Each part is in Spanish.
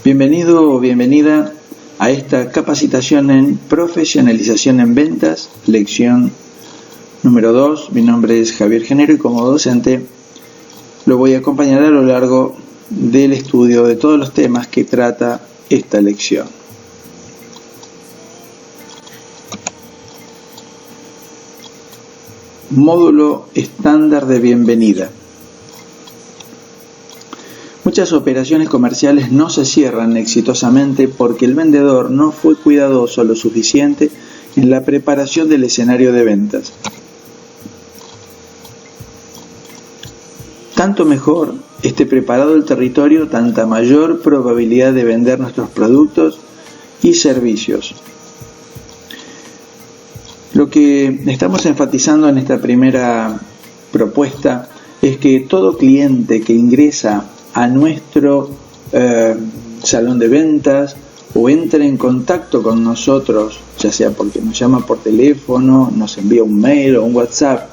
Bienvenido o bienvenida a esta capacitación en profesionalización en ventas, lección número 2. Mi nombre es Javier Genero y como docente lo voy a acompañar a lo largo del estudio de todos los temas que trata esta lección. Módulo estándar de bienvenida. Muchas operaciones comerciales no se cierran exitosamente porque el vendedor no fue cuidadoso lo suficiente en la preparación del escenario de ventas. Tanto mejor esté preparado el territorio, tanta mayor probabilidad de vender nuestros productos y servicios. Lo que estamos enfatizando en esta primera propuesta es que todo cliente que ingresa a nuestro salón de ventas o entra en contacto con nosotros, ya sea porque nos llama por teléfono, nos envía un mail o un WhatsApp,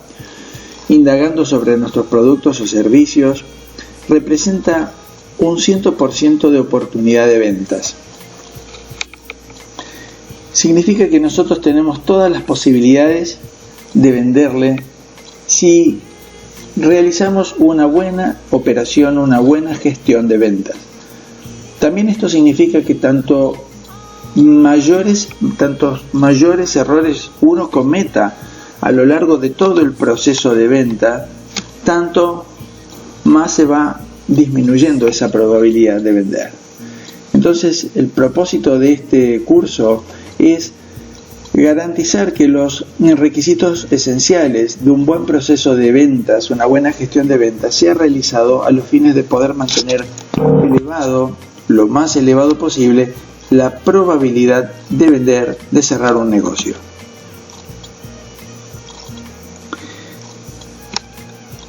indagando sobre nuestros productos o servicios, representa un 100% de oportunidad de ventas. Significa que nosotros tenemos todas las posibilidades de venderle si realizamos una buena operación, una buena gestión de ventas. También esto significa que tantos mayores errores uno cometa a lo largo de todo el proceso de venta, tanto más se va disminuyendo esa probabilidad de vender. Entonces, el propósito de este curso es garantizar que los requisitos esenciales de un buen proceso de ventas, una buena gestión de ventas, sea realizado a los fines de poder mantener elevado, lo más elevado posible, la probabilidad de vender, de cerrar un negocio.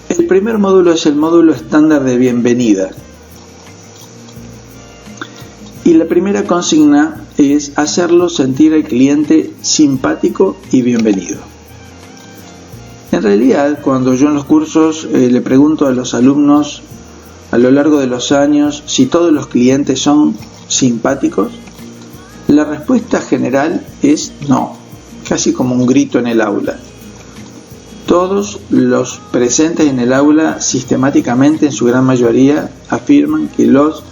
El primer módulo es el módulo estándar de bienvenida. Y la primera consigna es hacerlo sentir al cliente simpático y bienvenido. En realidad, cuando yo en los cursos le pregunto a los alumnos a lo largo de los años si todos los clientes son simpáticos, la respuesta general es no, casi como un grito en el aula. Todos los presentes en el aula sistemáticamente, en su gran mayoría, afirman que los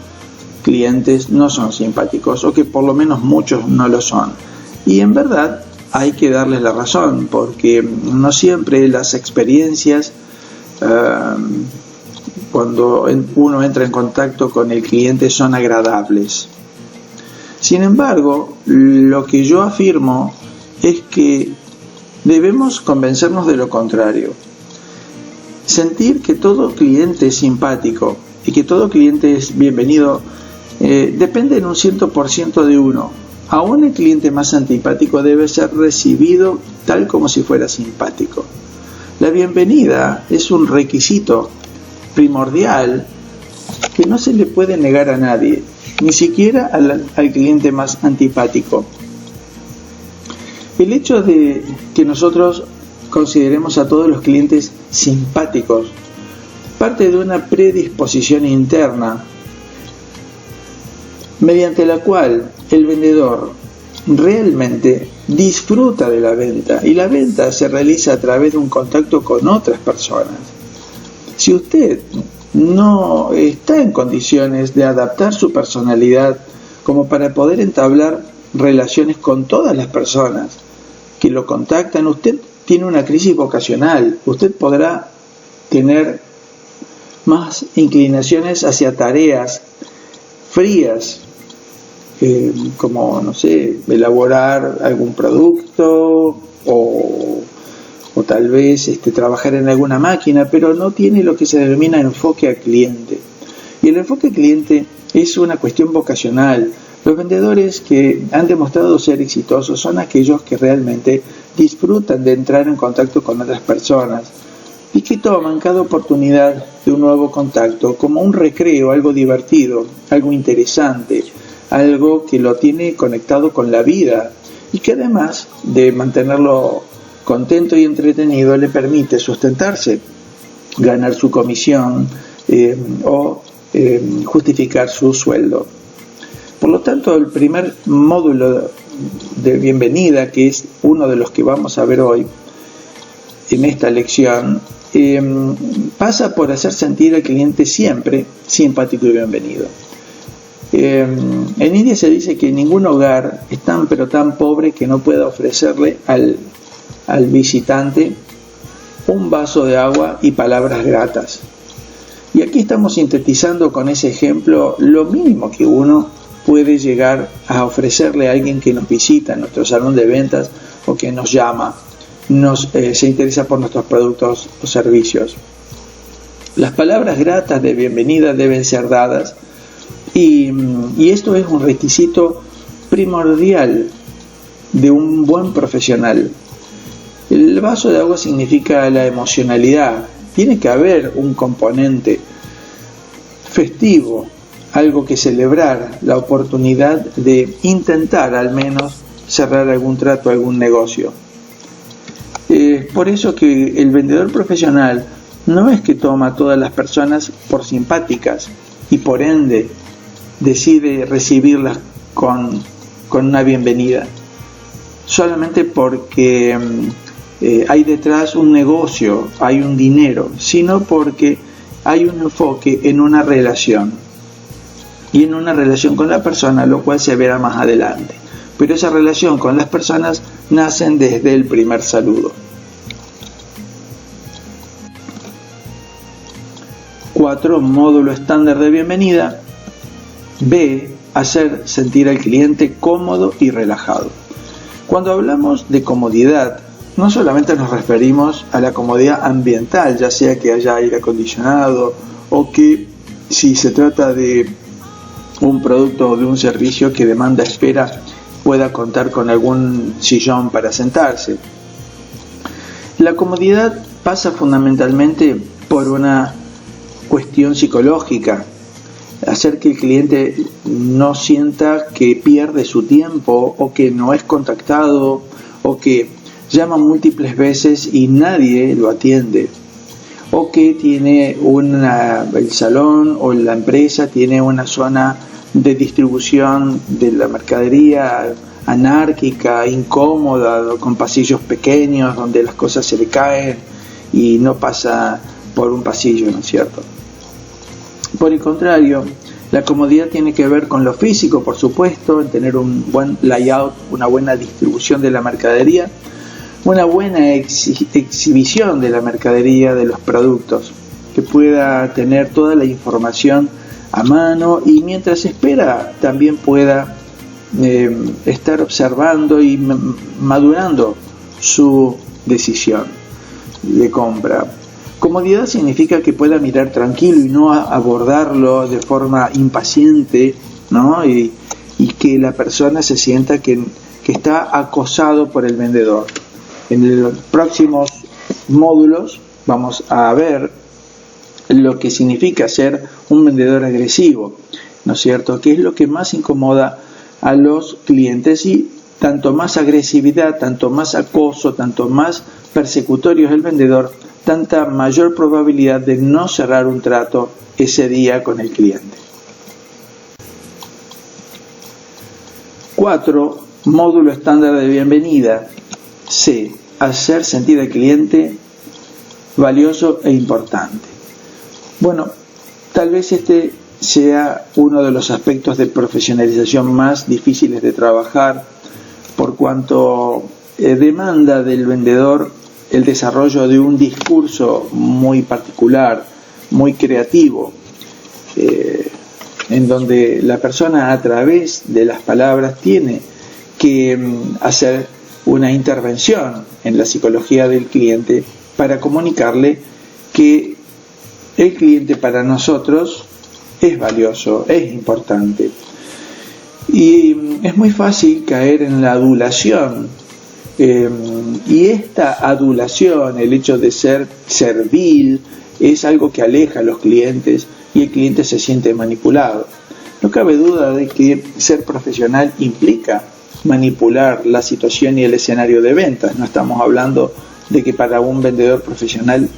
clientes no son simpáticos o que por lo menos muchos no lo son. Y en verdad hay que darles la razón porque no siempre las experiencias cuando uno entra en contacto con el cliente son agradables. Sin embargo, lo que yo afirmo es que debemos convencernos de lo contrario. Sentir que todo cliente es simpático y que todo cliente es bienvenido depende en un 100% de uno. Aún el cliente más antipático debe ser recibido tal como si fuera simpático. La bienvenida es un requisito primordial que no se le puede negar a nadie, ni siquiera al cliente más antipático. El hecho de que nosotros consideremos a todos los clientes simpáticos parte de una predisposición interna mediante la cual el vendedor realmente disfruta de la venta y la venta se realiza a través de un contacto con otras personas. Si usted no está en condiciones de adaptar su personalidad como para poder entablar relaciones con todas las personas que lo contactan, usted tiene una crisis vocacional. Usted podrá tener más inclinaciones hacia tareas frías, como, no sé, elaborar algún producto o tal vez trabajar en alguna máquina, pero no tiene lo que se denomina enfoque al cliente. Y el enfoque al cliente es una cuestión vocacional. Los vendedores que han demostrado ser exitosos son aquellos que realmente disfrutan de entrar en contacto con otras personas y que toman cada oportunidad de un nuevo contacto como un recreo, algo divertido, algo interesante, algo que lo tiene conectado con la vida y que además de mantenerlo contento y entretenido le permite sustentarse, ganar su comisión o justificar su sueldo. Por lo tanto, el primer módulo de bienvenida, que es uno de los que vamos a ver hoy en esta lección, pasa por hacer sentir al cliente siempre simpático y bienvenido. En India se dice que ningún hogar es tan pero tan pobre que no pueda ofrecerle al visitante un vaso de agua y palabras gratas. Y aquí estamos sintetizando con ese ejemplo lo mínimo que uno puede llegar a ofrecerle a alguien que nos visita en nuestro salón de ventas o que nos llama, se interesa por nuestros productos o servicios. Las palabras gratas de bienvenida deben ser dadas y esto es un requisito primordial de un buen profesional. El vaso de agua significa la emocionalidad. Tiene que haber un componente festivo, algo que celebrar, la oportunidad de intentar al menos cerrar algún trato, algún negocio. Por eso que el vendedor profesional no es que toma a todas las personas por simpáticas y por ende decide recibirlas con una bienvenida, solamente porque hay detrás un negocio, hay un dinero, sino porque hay un enfoque en una relación y en una relación con la persona, lo cual se verá más adelante. Pero esa relación con las personas nacen desde el primer saludo. 4. Módulo estándar de bienvenida. B. Hacer sentir al cliente cómodo y relajado. Cuando hablamos de comodidad, no solamente nos referimos a la comodidad ambiental, ya sea que haya aire acondicionado o que si se trata de un producto o de un servicio que demanda espera pueda contar con algún sillón para sentarse. La comodidad pasa fundamentalmente por una cuestión psicológica, hacer que el cliente no sienta que pierde su tiempo o que no es contactado o que llama múltiples veces y nadie lo atiende, o que tiene el salón o la empresa tiene una zona de distribución de la mercadería anárquica, incómoda, con pasillos pequeños donde las cosas se le caen y no pasa por un pasillo, ¿no es cierto? Por el contrario, la comodidad tiene que ver con lo físico, por supuesto, en tener un buen layout, una buena distribución de la mercadería, una buena exhibición de la mercadería, de los productos, que pueda tener toda la información a mano y mientras espera también pueda estar observando y madurando su decisión de compra. Comodidad significa que pueda mirar tranquilo y no abordarlo de forma impaciente, ¿no? Y que la persona se sienta que está acosado por el vendedor. En los próximos módulos vamos a ver lo que significa ser un vendedor agresivo, ¿no es cierto? Que es lo que más incomoda a los clientes y tanto más agresividad, tanto más acoso, tanto más persecutorio es el vendedor, tanta mayor probabilidad de no cerrar un trato ese día con el cliente. 4. Módulo estándar de bienvenida. C. Hacer sentir al cliente valioso e importante. Bueno, tal vez este sea uno de los aspectos de profesionalización más difíciles de trabajar, por cuanto demanda del vendedor el desarrollo de un discurso muy particular, muy creativo, en donde la persona a través de las palabras tiene que hacer una intervención en la psicología del cliente para comunicarle que el cliente para nosotros es valioso, es importante. Y es muy fácil caer en la adulación. Y esta adulación, el hecho de ser servil, es algo que aleja a los clientes y el cliente se siente manipulado. No cabe duda de que ser profesional implica manipular la situación y el escenario de ventas. No estamos hablando de que para un vendedor profesional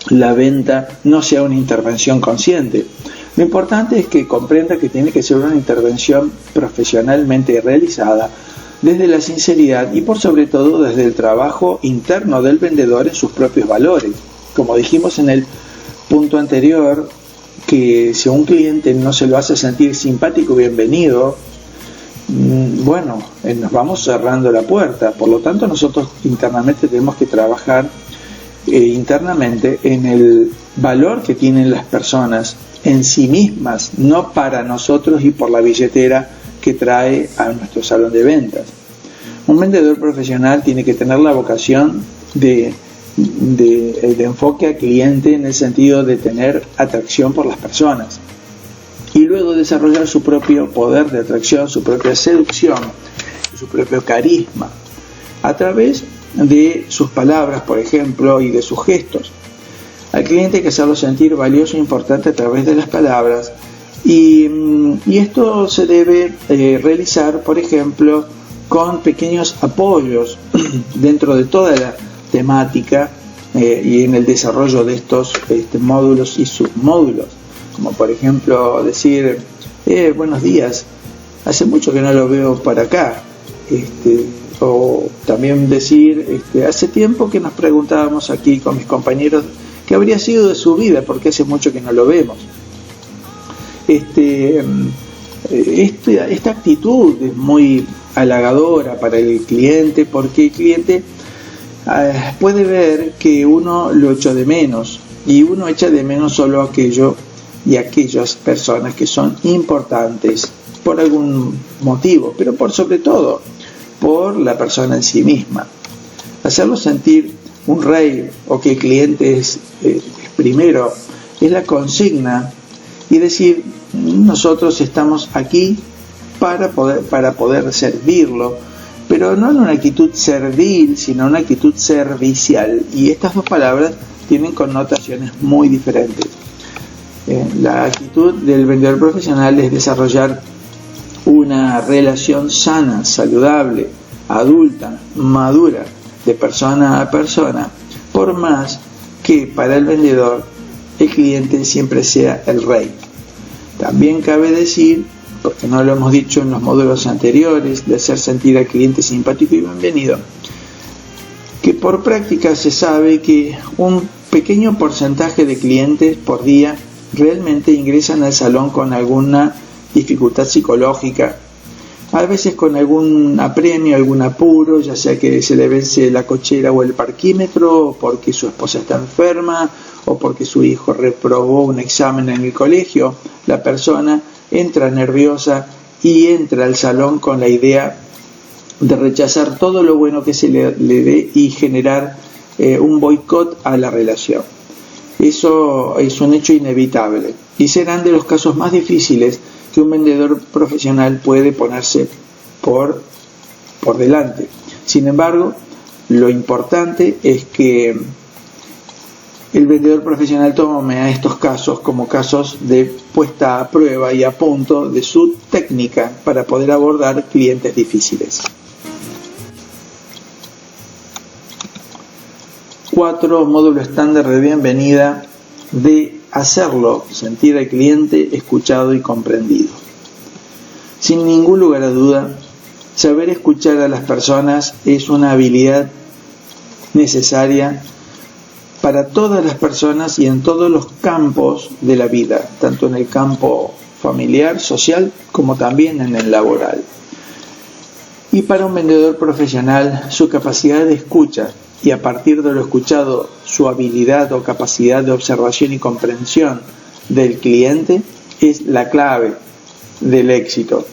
la venta no sea una intervención consciente. Lo importante es que comprenda que tiene que ser una intervención profesionalmente realizada desde la sinceridad y por sobre todo desde el trabajo interno del vendedor en sus propios valores. Como dijimos en el punto anterior, que si a un cliente no se lo hace sentir simpático y bienvenido, nos vamos cerrando la puerta. Por lo tanto, nosotros internamente tenemos que trabajar internamente en el valor que tienen las personas en sí mismas, no para nosotros y por la billetera que trae a nuestro salón de ventas. Un vendedor profesional tiene que tener la vocación de enfoque al cliente en el sentido de tener atracción por las personas y luego desarrollar su propio poder de atracción, su propia seducción, su propio carisma a través de sus palabras, por ejemplo, y de sus gestos. Al cliente hay que hacerlo sentir valioso e importante a través de las palabras y esto se debe realizar, por ejemplo, con pequeños apoyos dentro de toda la temática y en el desarrollo de estos módulos y submódulos, como por ejemplo decir buenos días, hace mucho que no lo veo para acá, o también decir hace tiempo que nos preguntábamos aquí con mis compañeros qué habría sido de su vida porque hace mucho que no lo vemos. Esta actitud es muy halagadora para el cliente porque el cliente puede ver que uno lo echó de menos y uno echa de menos solo aquello y aquellas personas que son importantes por algún motivo, pero por sobre todo por la persona en sí misma. Hacerlo sentir un rey o que el cliente es primero es la consigna y decir nosotros estamos aquí para poder servirlo, pero no en una actitud servil, sino en una actitud servicial, y estas dos palabras tienen connotaciones muy diferentes. La actitud del vendedor profesional es desarrollar una relación sana, saludable, adulta, madura, de persona a persona, por más que para el vendedor el cliente siempre sea el rey. También cabe decir, porque no lo hemos dicho en los módulos anteriores, de hacer sentir al cliente simpático y bienvenido, que por práctica se sabe que un pequeño porcentaje de clientes por día realmente ingresan al salón con alguna dificultad psicológica, a veces con algún apremio, algún apuro, ya sea que se le vence la cochera o el parquímetro, o porque su esposa está enferma, o porque su hijo reprobó un examen en el colegio. La persona entra nerviosa y entra al salón con la idea de rechazar todo lo bueno que se le dé y generar un boicot a la relación. Eso es un hecho inevitable y serán de los casos más difíciles que un vendedor profesional puede ponerse por delante. Sin embargo, lo importante es que el vendedor profesional tome a estos casos como casos de puesta a prueba y a punto de su técnica para poder abordar clientes difíciles. 4. Módulo estándar de bienvenida, de hacerlo sentir al cliente escuchado y comprendido. Sin ningún lugar a duda, saber escuchar a las personas es una habilidad necesaria para todas las personas y en todos los campos de la vida, tanto en el campo familiar, social, como también en el laboral. Y para un vendedor profesional, su capacidad de escucha y a partir de lo escuchado, su habilidad o capacidad de observación y comprensión del cliente es la clave del éxito.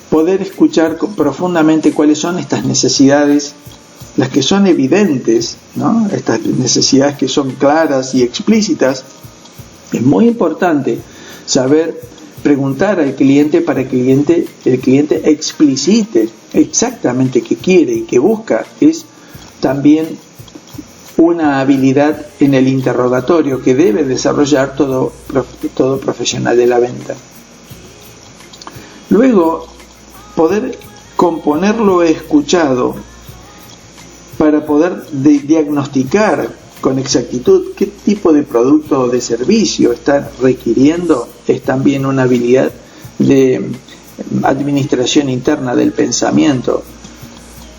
Poder escuchar profundamente cuáles son estas necesidades, las que son evidentes, ¿no? Estas necesidades que son claras y explícitas, es muy importante saber preguntar al cliente para que el cliente explicite exactamente qué quiere y qué busca. Es también una habilidad en el interrogatorio que debe desarrollar todo profesional de la venta. Luego, poder componer lo escuchado para poder diagnosticar con exactitud qué tipo de producto o de servicio está requiriendo, es también una habilidad de administración interna del pensamiento,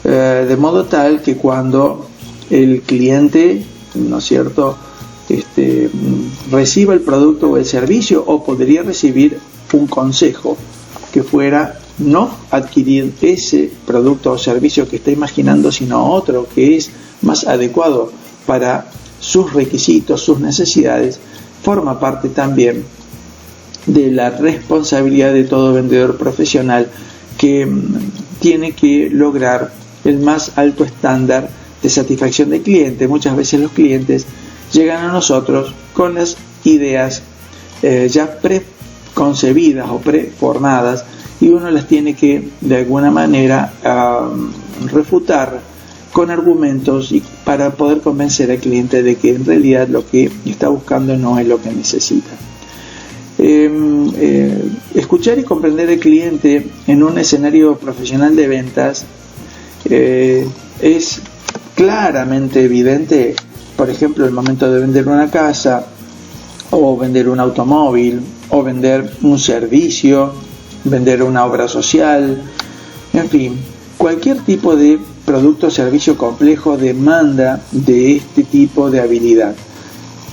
de modo tal que cuando el cliente, ¿no es cierto?, reciba el producto o el servicio, o podría recibir un consejo que fuera no adquirir ese producto o servicio que está imaginando, sino otro que es más adecuado para sus requisitos, sus necesidades, forma parte también de la responsabilidad de todo vendedor profesional, que tiene que lograr el más alto estándar de satisfacción del cliente. Muchas veces los clientes llegan a nosotros con las ideas ya preconcebidas o preformadas, y uno las tiene que de alguna manera refutar con argumentos y para poder convencer al cliente de que en realidad lo que está buscando no es lo que necesita. Escuchar y comprender al cliente en un escenario profesional de ventas es claramente evidente, por ejemplo, el momento de vender una casa, o vender un automóvil, o vender un servicio, vender una obra social, en fin, cualquier tipo de producto o servicio complejo demanda de este tipo de habilidad.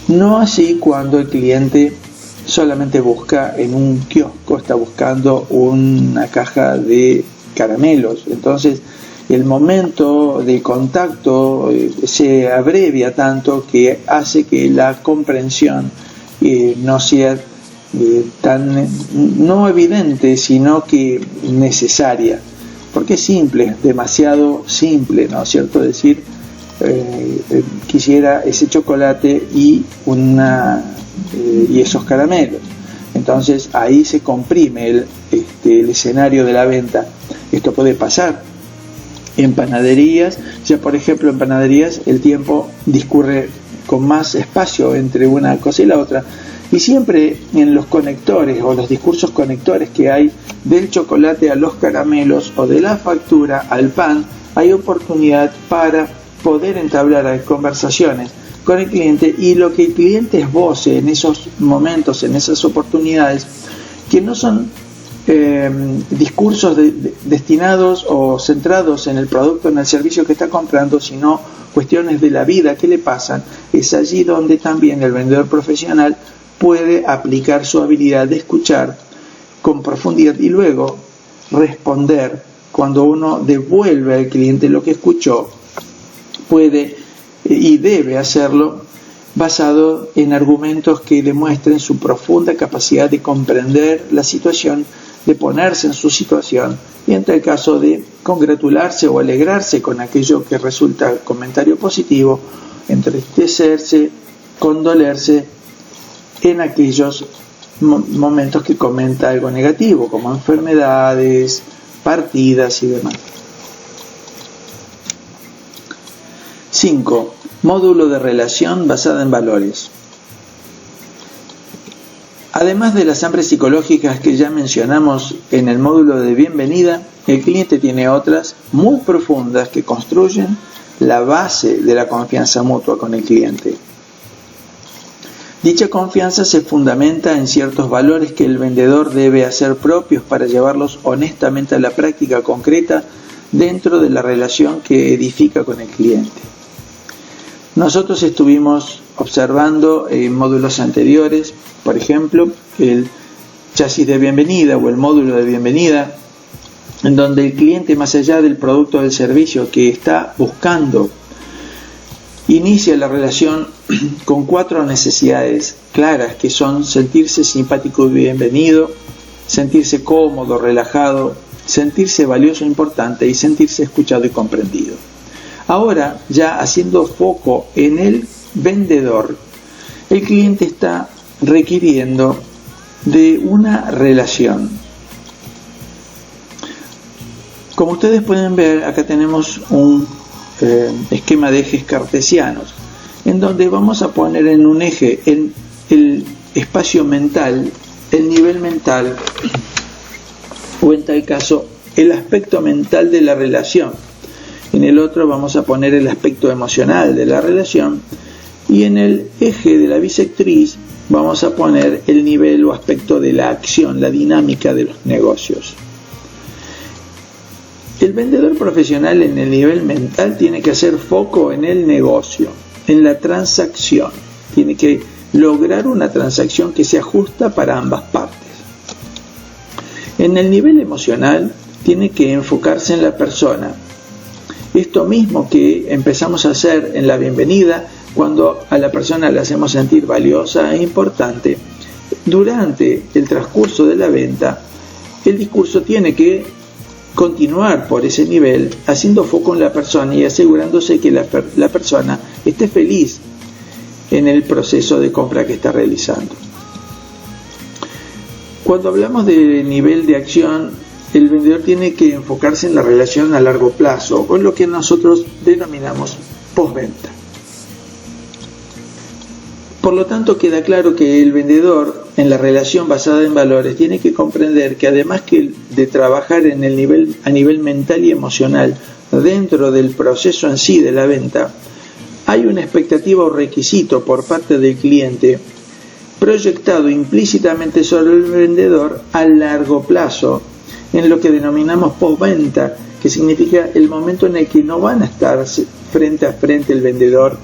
No así cuando el cliente solamente busca en un kiosco, está buscando una caja de caramelos. Entonces el momento de contacto se abrevia tanto que hace que la comprensión no sea tan no evidente, sino que necesaria, porque es simple, demasiado simple, ¿no es cierto? Decir, quisiera ese chocolate y esos caramelos. Entonces ahí se comprime el escenario de la venta. Esto puede pasar en panaderías. Ya por ejemplo en panaderías el tiempo discurre con más espacio entre una cosa y la otra, y siempre en los conectores o los discursos conectores que hay del chocolate a los caramelos o de la factura al pan, hay oportunidad para poder entablar conversaciones con el cliente, y lo que el cliente esboce en esos momentos, en esas oportunidades, que no son discursos destinados o centrados en el producto, en el servicio que está comprando, sino cuestiones de la vida que le pasan. Es allí donde también el vendedor profesional puede aplicar su habilidad de escuchar con profundidad y luego responder. Cuando uno devuelve al cliente lo que escuchó, puede y debe hacerlo basado en argumentos que demuestren su profunda capacidad de comprender la situación, de ponerse en su situación, y en tal caso de congratularse o alegrarse con aquello que resulta comentario positivo, entristecerse, condolerse en aquellos momentos que comenta algo negativo, como enfermedades, partidas y demás. 5. Módulo de relación basada en valores. Además de las hambres psicológicas que ya mencionamos en el módulo de bienvenida, el cliente tiene otras muy profundas que construyen la base de la confianza mutua con el cliente. Dicha confianza se fundamenta en ciertos valores que el vendedor debe hacer propios para llevarlos honestamente a la práctica concreta dentro de la relación que edifica con el cliente. Nosotros estuvimos observando en módulos anteriores, por ejemplo, el chasis de bienvenida o el módulo de bienvenida, en donde el cliente, más allá del producto o del servicio que está buscando, inicia la relación con 4 necesidades claras, que son sentirse simpático y bienvenido, sentirse cómodo, relajado, sentirse valioso e importante, y sentirse escuchado y comprendido. Ahora, ya haciendo foco en el vendedor, el cliente está requiriendo de una relación. Como ustedes pueden ver, acá tenemos un esquema de ejes cartesianos, en donde vamos a poner en un eje el espacio mental, el nivel mental, o en tal caso el aspecto mental de la relación. En el otro vamos a poner el aspecto emocional de la relación, Y en el eje de la bisectriz vamos a poner el nivel o aspecto de la acción, la dinámica de los negocios. El vendedor profesional en el nivel mental tiene que hacer foco en el negocio, en la transacción. Tiene que lograr una transacción que sea justa para ambas partes. En el nivel emocional tiene que enfocarse en la persona. Esto mismo que empezamos a hacer en la bienvenida, cuando a la persona la hacemos sentir valiosa e importante. Durante el transcurso de la venta, el discurso tiene que continuar por ese nivel, haciendo foco en la persona y asegurándose que la persona esté feliz en el proceso de compra que está realizando. Cuando hablamos de nivel de acción, el vendedor tiene que enfocarse en la relación a largo plazo, o en lo que nosotros denominamos postventa. Por lo tanto, queda claro que el vendedor, en la relación basada en valores, tiene que comprender que además de trabajar a nivel mental y emocional dentro del proceso en sí de la venta, hay una expectativa o requisito por parte del cliente proyectado implícitamente sobre el vendedor a largo plazo, en lo que denominamos postventa, que significa el momento en el que no van a estar frente a frente el vendedor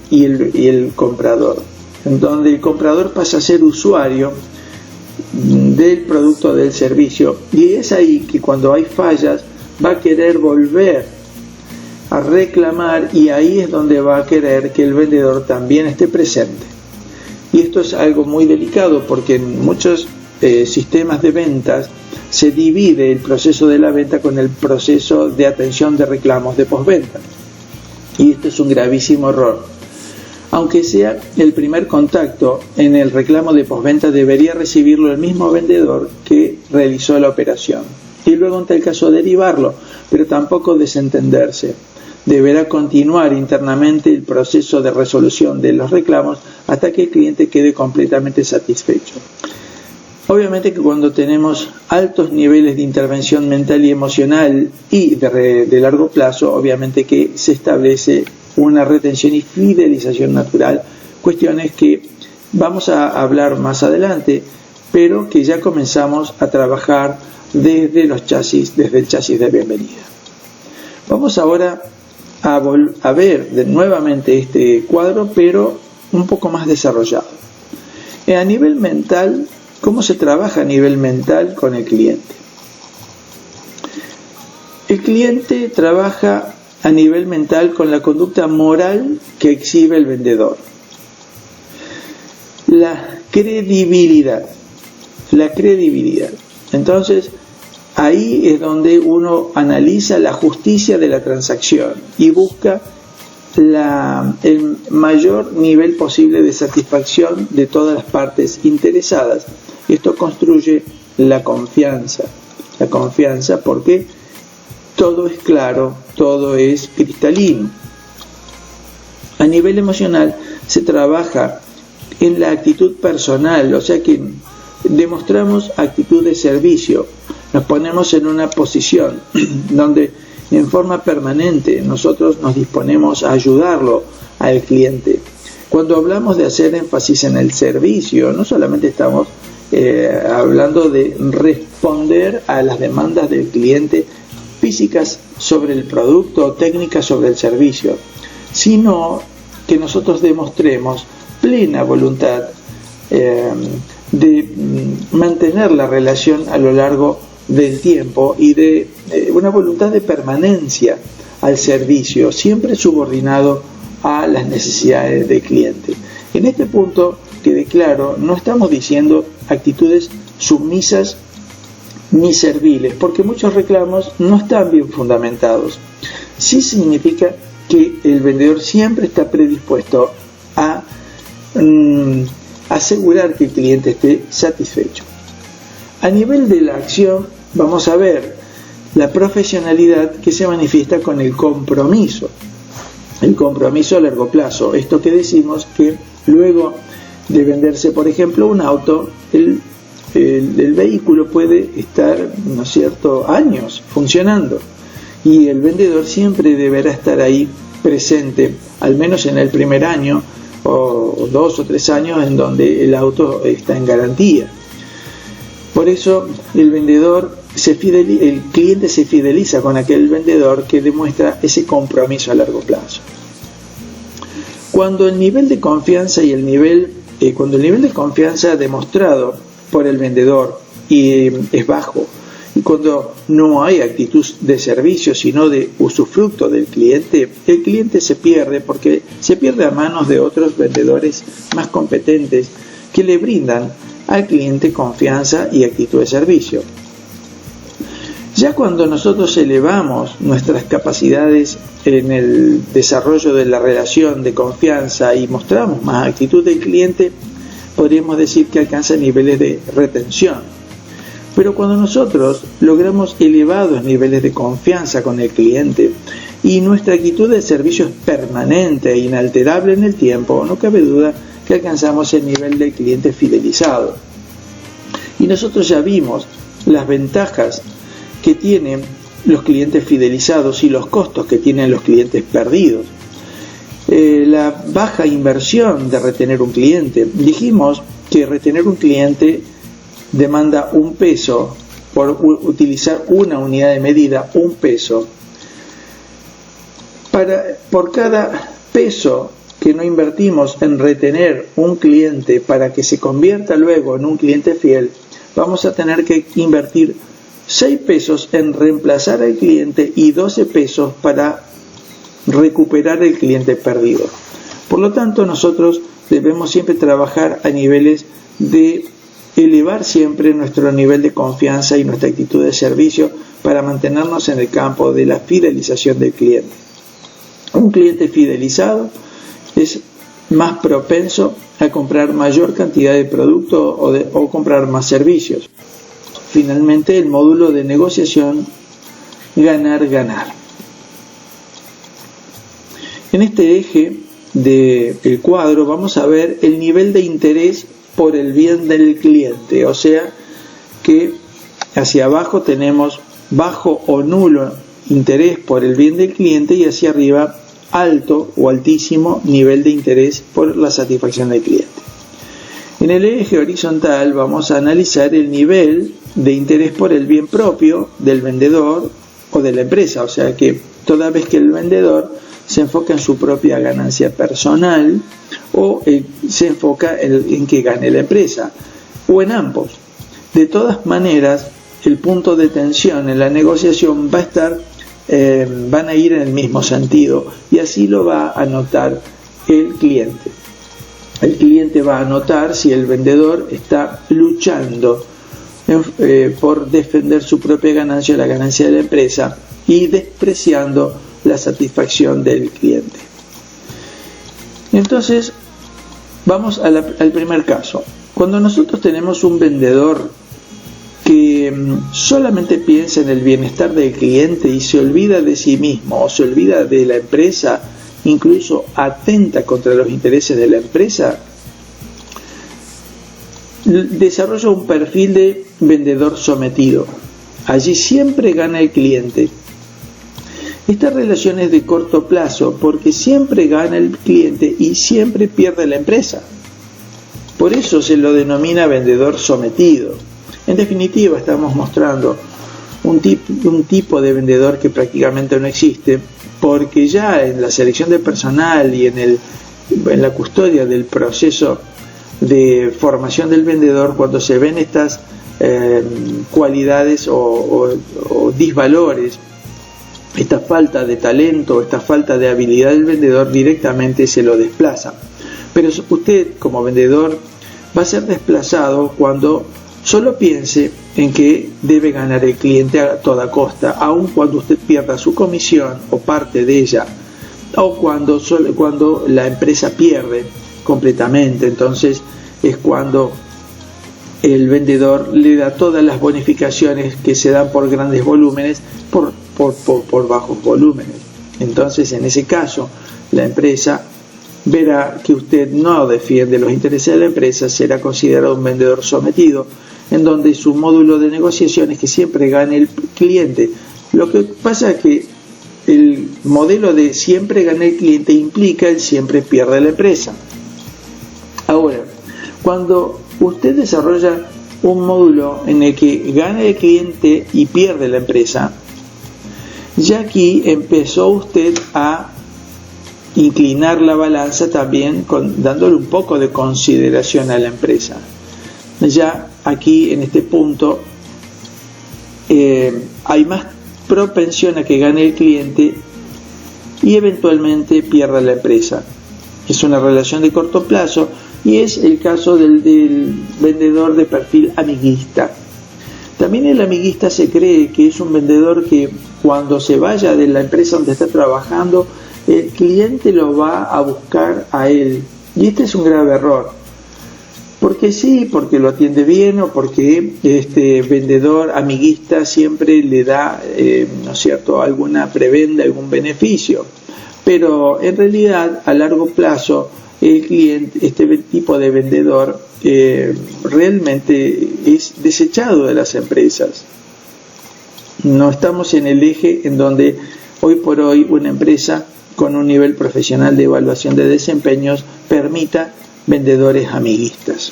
y el comprador, en donde el comprador pasa a ser usuario del producto o del servicio, y es ahí que cuando hay fallas va a querer volver a reclamar, y ahí es donde va a querer que el vendedor también esté presente. Y esto es algo muy delicado, porque en muchos sistemas de ventas se divide el proceso de la venta con el proceso de atención de reclamos de postventa. Y esto es un gravísimo error. Aunque sea el primer contacto en el reclamo de postventa, debería recibirlo el mismo vendedor que realizó la operación. Y luego, en tal caso, derivarlo, pero tampoco desentenderse. Deberá continuar internamente el proceso de resolución de los reclamos hasta que el cliente quede completamente satisfecho. Obviamente que cuando tenemos altos niveles de intervención mental y emocional y de largo plazo, obviamente que se establece una retención y fidelización natural, cuestiones que vamos a hablar más adelante, pero que ya comenzamos a trabajar desde el chasis de bienvenida. Vamos ahora a ver nuevamente este cuadro, pero un poco más desarrollado. A nivel mental, ¿cómo se trabaja a nivel mental con el cliente? El cliente trabaja a nivel mental con la conducta moral que exhibe el vendedor. La credibilidad. Entonces, ahí es donde uno analiza la justicia de la transacción y busca el mayor nivel posible de satisfacción de todas las partes interesadas. Esto construye la confianza porque todo es claro, todo es cristalino. A nivel emocional se trabaja en la actitud personal, o sea que demostramos actitud de servicio, nos ponemos en una posición donde en forma permanente nosotros nos disponemos a ayudarlo al cliente. Cuando hablamos de hacer énfasis en el servicio, no solamente estamos hablando de responder a las demandas del cliente físicas sobre el producto o técnicas sobre el servicio, sino que nosotros demostremos plena voluntad de mantener la relación a lo largo del tiempo y de una voluntad de permanencia al servicio, siempre subordinado a las necesidades del cliente. En este punto, quede claro, no estamos diciendo actitudes sumisas ni serviles, porque muchos reclamos no están bien fundamentados. Sí significa que el vendedor siempre está predispuesto a asegurar que el cliente esté satisfecho. A nivel de la acción, vamos a ver la profesionalidad que se manifiesta con el compromiso a largo plazo. Esto que decimos que luego de venderse, por ejemplo, un auto, el vehículo puede estar, ¿no es cierto?, años funcionando, y el vendedor siempre deberá estar ahí presente, al menos en el primer año o 2 o 3 años en donde el auto está en garantía. Por eso el cliente se fideliza con aquel vendedor que demuestra ese compromiso a largo plazo. Cuando el nivel de confianza cuando el nivel de confianza demostrado por el vendedor es bajo, y cuando no hay actitud de servicio sino de usufructo del cliente, el cliente se pierde porque se pierde a manos de otros vendedores más competentes que le brindan al cliente confianza y actitud de servicio. Ya cuando nosotros elevamos nuestras capacidades en el desarrollo de la relación de confianza y mostramos más actitud del cliente, podríamos decir que alcanza niveles de retención. Pero cuando nosotros logramos elevados niveles de confianza con el cliente y nuestra actitud de servicio es permanente e inalterable en el tiempo, no cabe duda que alcanzamos el nivel del cliente fidelizado. Y nosotros ya vimos las ventajas que tienen los clientes fidelizados y los costos que tienen los clientes perdidos. La baja inversión de retener un cliente. Dijimos que retener un cliente demanda un peso por utilizar una unidad de medida, un peso. Por cada peso que no invertimos en retener un cliente para que se convierta luego en un cliente fiel, vamos a tener que invertir 6 pesos en reemplazar al cliente y 12 pesos para recuperar el cliente perdido. Por lo tanto, nosotros debemos siempre trabajar a niveles de elevar siempre nuestro nivel de confianza y nuestra actitud de servicio para mantenernos en el campo de la fidelización del cliente. Un cliente fidelizado es más propenso a comprar mayor cantidad de producto o comprar más servicios. Finalmente, el módulo de negociación ganar-ganar. En este eje del cuadro vamos a ver el nivel de interés por el bien del cliente, o sea que hacia abajo tenemos bajo o nulo interés por el bien del cliente y hacia arriba alto o altísimo nivel de interés por la satisfacción del cliente. En el eje horizontal vamos a analizar el nivel de interés por el bien propio del vendedor o de la empresa, o sea que toda vez que el vendedor se enfoca en su propia ganancia personal o se enfoca en que gane la empresa, o en ambos. De todas maneras, el punto de tensión en la negociación van a ir en el mismo sentido y así lo va a notar el cliente. El cliente va a notar si el vendedor está luchando por defender su propia ganancia o la ganancia de la empresa y despreciando la satisfacción del cliente. Entonces, vamos al primer caso. Cuando nosotros tenemos un vendedor que solamente piensa en el bienestar del cliente y se olvida de sí mismo o se olvida de la empresa, incluso atenta contra los intereses de la empresa, desarrolla un perfil de vendedor sometido. Allí siempre gana el cliente. Esta relación es de corto plazo porque siempre gana el cliente y siempre pierde la empresa. Por eso se lo denomina vendedor sometido. En definitiva, estamos mostrando un tipo de vendedor que prácticamente no existe, porque ya en la selección de personal y en la custodia del proceso de formación del vendedor, cuando se ven estas cualidades o disvalores, esta falta de talento, esta falta de habilidad del vendedor, directamente se lo desplaza. Pero usted como vendedor va a ser desplazado cuando solo piense en que debe ganar el cliente a toda costa, aun cuando usted pierda su comisión o parte de ella, o cuando la empresa pierde completamente. Entonces es cuando el vendedor le da todas las bonificaciones que se dan por grandes volúmenes por bajos volúmenes. Entonces, en ese caso, la empresa verá que usted no defiende los intereses de la empresa, será considerado un vendedor sometido, en donde su módulo de negociación es que siempre gane el cliente. Lo que pasa es que el modelo de siempre gana el cliente implica el siempre pierde la empresa. Ahora, cuando usted desarrolla un módulo en el que gana el cliente y pierde la empresa, ya aquí empezó usted a inclinar la balanza también dándole un poco de consideración a la empresa. Ya aquí en este punto hay más propensión a que gane el cliente y eventualmente pierda la empresa. Es una relación de corto plazo y es el caso del vendedor de perfil amiguista. También el amiguista se cree que es un vendedor que cuando se vaya de la empresa donde está trabajando, el cliente lo va a buscar a él. Y este es un grave error. Porque sí, porque lo atiende bien o porque este vendedor amiguista siempre le da, ¿no es cierto?, alguna prebenda, algún beneficio. Pero en realidad, a largo plazo, el cliente, este tipo de vendedor, realmente es desechado de las empresas. No estamos en el eje en donde hoy por hoy una empresa con un nivel profesional de evaluación de desempeños permita vendedores amiguistas.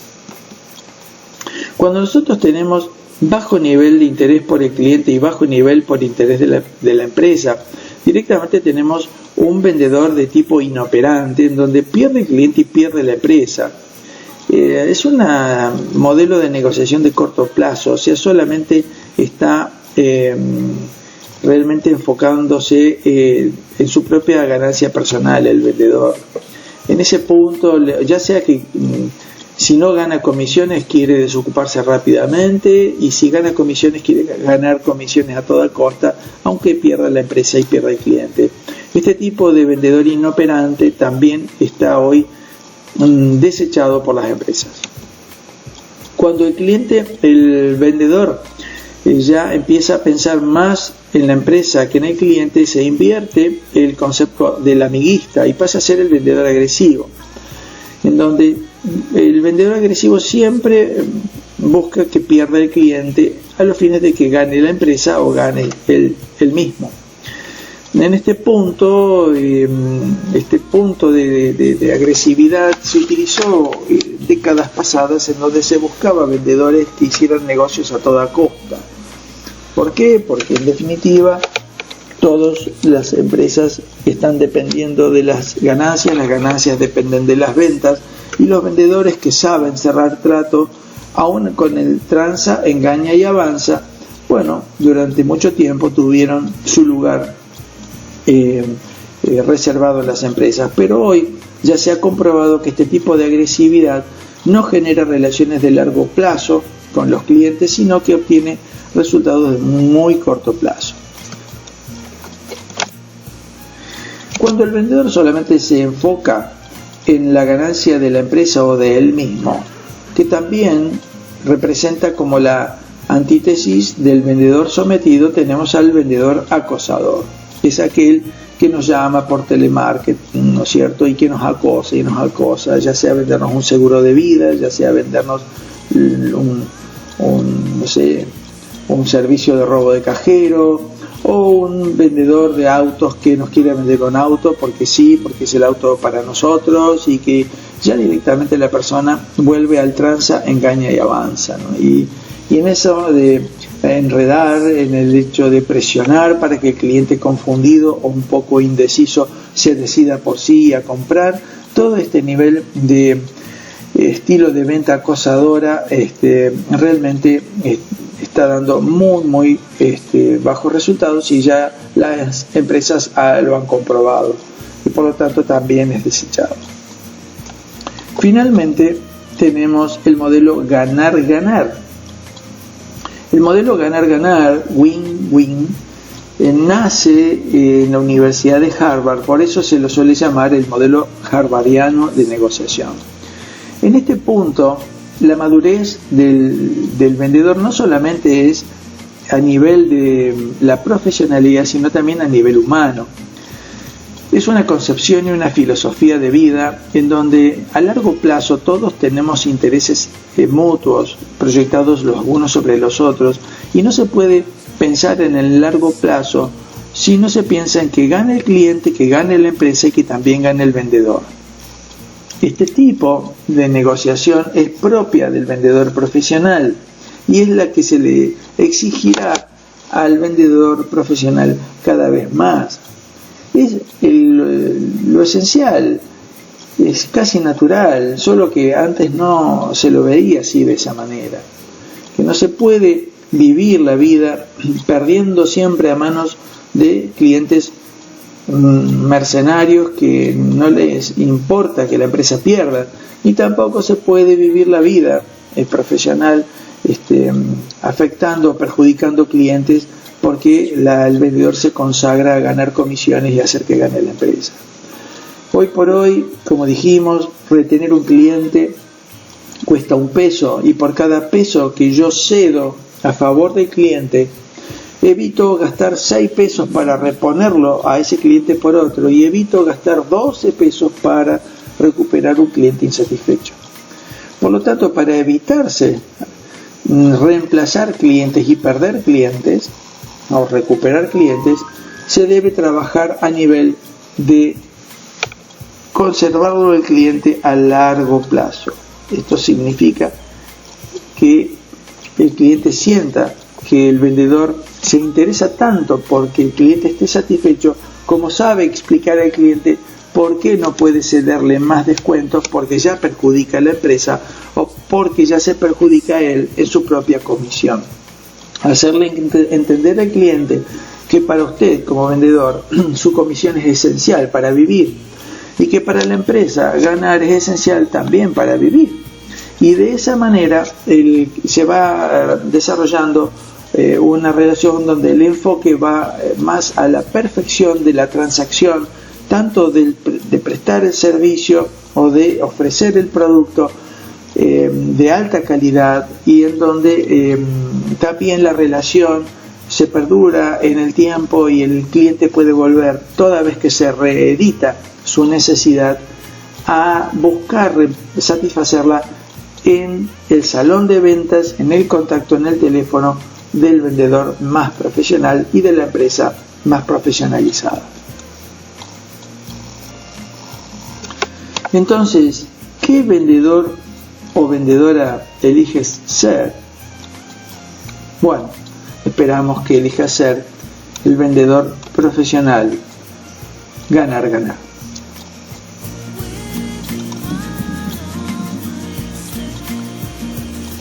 Cuando nosotros tenemos bajo nivel de interés por el cliente y bajo nivel por interés de la empresa, directamente tenemos un vendedor de tipo inoperante en donde pierde el cliente y pierde la empresa. Es un modelo de negociación de corto plazo, o sea, solamente está realmente enfocándose en su propia ganancia personal el vendedor. En ese punto, ya sea que si no gana comisiones quiere desocuparse rápidamente y si gana comisiones quiere ganar comisiones a toda costa, aunque pierda la empresa y pierda el cliente. Este tipo de vendedor inoperante también está hoy desechado por las empresas. Cuando el vendedor ya empieza a pensar más en la empresa que en el cliente, se invierte el concepto del amiguista y pasa a ser el vendedor agresivo, en donde el vendedor agresivo siempre busca que pierda el cliente a los fines de que gane la empresa o gane él mismo. En este punto de agresividad se utilizó décadas pasadas en donde se buscaba vendedores que hicieran negocios a toda costa. ¿Por qué? Porque en definitiva todas las empresas están dependiendo de las ganancias dependen de las ventas y los vendedores que saben cerrar trato, aún con el tranza, engaña y avanza, bueno, durante mucho tiempo tuvieron su lugar reservado en las empresas, pero hoy ya se ha comprobado que este tipo de agresividad no genera relaciones de largo plazo con los clientes, sino que obtiene resultados de muy corto plazo. Cuando el vendedor solamente se enfoca en la ganancia de la empresa o de él mismo, que también representa como la antítesis del vendedor sometido, tenemos al vendedor acosador. Es aquel que nos llama por telemarketing, ¿no es cierto? Y que nos acosa, ya sea vendernos un seguro de vida, ya sea vendernos un servicio de robo de cajero, o un vendedor de autos que nos quiere vender un auto porque sí, porque es el auto para nosotros, y que ya directamente la persona vuelve al tranza, engaña y avanza, ¿no? Y en eso de enredar, en el hecho de presionar para que el cliente confundido o un poco indeciso se decida por sí a comprar, todo este nivel de estilo de venta acosadora realmente está dando muy bajos resultados, y ya las empresas lo han comprobado y por lo tanto también es desechado. Finalmente tenemos el modelo ganar-ganar. El modelo ganar-ganar, win-win, nace en la Universidad de Harvard, por eso se lo suele llamar el modelo harvardiano de negociación. En este punto, la madurez del vendedor no solamente es a nivel de la profesionalidad, sino también a nivel humano. Es una concepción y una filosofía de vida en donde a largo plazo todos tenemos intereses mutuos proyectados los unos sobre los otros, y no se puede pensar en el largo plazo si no se piensa en que gane el cliente, que gane la empresa y que también gane el vendedor. Este tipo de negociación es propia del vendedor profesional y es la que se le exigirá al vendedor profesional cada vez más. Es lo esencial, es casi natural, solo que antes no se lo veía así de esa manera. Que no se puede vivir la vida perdiendo siempre a manos de clientes mercenarios que no les importa que la empresa pierda, ni tampoco se puede vivir la vida profesional afectando o perjudicando clientes porque el vendedor se consagra a ganar comisiones y hacer que gane la empresa. Hoy por hoy, como dijimos, retener un cliente cuesta $1 y por cada peso que yo cedo a favor del cliente evito gastar $6 para reponerlo a ese cliente por otro y evito gastar $12 para recuperar un cliente insatisfecho. Por lo tanto, para evitarse reemplazar clientes y perder clientes o recuperar clientes, se debe trabajar a nivel de conservarlo el cliente a largo plazo. Esto significa que el cliente sienta que el vendedor se interesa tanto porque el cliente esté satisfecho, como sabe explicar al cliente por qué no puede cederle más descuentos porque ya perjudica a la empresa o porque ya se perjudica a él en su propia comisión. Hacerle entender al cliente que para usted como vendedor su comisión es esencial para vivir y que para la empresa ganar es esencial también para vivir. Y de esa manera se va desarrollando una relación donde el enfoque va más a la perfección de la transacción, tanto de prestar el servicio o de ofrecer el producto de alta calidad, y en donde también la relación se perdura en el tiempo y el cliente puede volver toda vez que se reedita su necesidad a buscar satisfacerla en el salón de ventas, en el contacto, en el teléfono del vendedor más profesional y de la empresa más profesionalizada. Entonces, ¿qué vendedor o vendedora eliges ser? Bueno, esperamos que elijas ser el vendedor profesional. Ganar, ganar.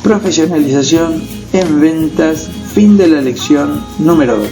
Profesionalización en ventas, fin de la lección número 2.